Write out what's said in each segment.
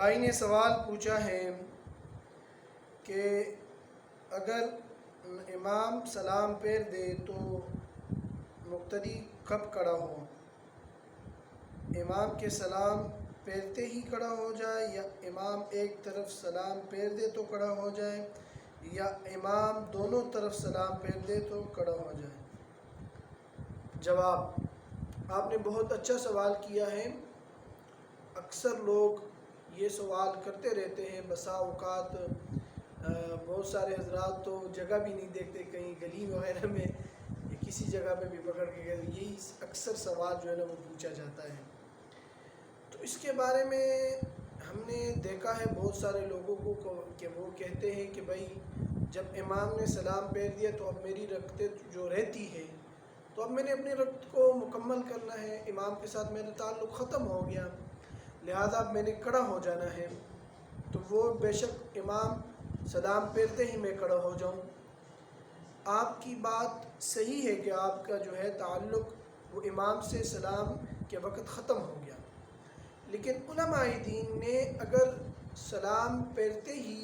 بھائی نے سوال پوچھا ہے کہ اگر امام سلام پھیر دے تو مقتدی کب کھڑا ہو؟ امام کے سلام پھیرتے ہی کھڑا ہو جائے، یا امام ایک طرف سلام پھیر دے تو کھڑا ہو جائے، یا امام دونوں طرف سلام پھیر دے تو کھڑا ہو جائے؟ جواب: آپ نے بہت اچھا سوال کیا ہے۔ اکثر لوگ یہ سوال کرتے رہتے ہیں، بسا اوقات بہت سارے حضرات تو جگہ بھی نہیں دیکھتے، کہیں گلی وغیرہ میں یا کسی جگہ پہ بھی پکڑ کے گئے، یہی اکثر سوال جو ہے نا وہ پوچھا جاتا ہے۔ تو اس کے بارے میں ہم نے دیکھا ہے بہت سارے لوگوں کو کہ وہ کہتے ہیں کہ بھائی جب امام نے سلام پھیر دیا تو اب میری رکعتیں جو رہتی ہے تو اب میں نے اپنی رکعت کو مکمل کرنا ہے، امام کے ساتھ میرا تعلق ختم ہو گیا، لہذا اب میں نے کھڑا ہو جانا ہے۔ تو وہ بے شک امام سلام پھیرتے ہی میں کھڑا ہو جاؤں۔ آپ کی بات صحیح ہے کہ آپ کا جو ہے تعلق وہ امام سے سلام کے وقت ختم ہو گیا، لیکن علماء دین نے اگر سلام پھیرتے ہی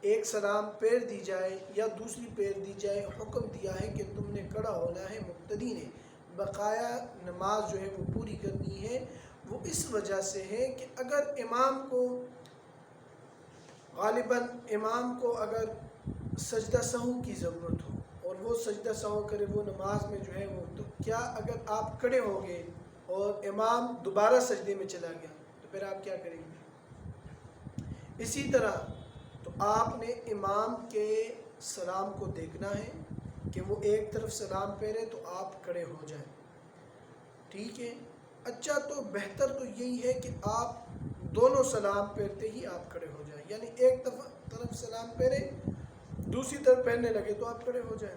ایک سلام پھیر دی جائے یا دوسری پھیر دی جائے، حکم دیا ہے کہ تم نے کھڑا ہونا ہے، مقتدی نے بقایا نماز جو ہے وہ پوری کرنی ہے۔ وہ اس وجہ سے ہے کہ اگر امام کو غالباً اگر سجدہ سہو کی ضرورت ہو اور وہ سجدہ سہو کرے، وہ نماز میں جو ہے وہ، تو کیا اگر آپ کھڑے ہو گئے اور امام دوبارہ سجدے میں چلا گیا تو پھر آپ کیا کریں گے؟ اسی طرح تو آپ نے امام کے سلام کو دیکھنا ہے کہ وہ ایک طرف سلام پھیرے تو آپ کھڑے ہو جائیں، ٹھیک ہے؟ اچھا، تو بہتر تو یہی ہے کہ آپ دونوں سلام پھیرتے ہی آپ کھڑے ہو جائیں، یعنی ایک طرف سلام پھیرے، دوسری طرف پھیرنے لگے تو آپ کھڑے ہو جائیں۔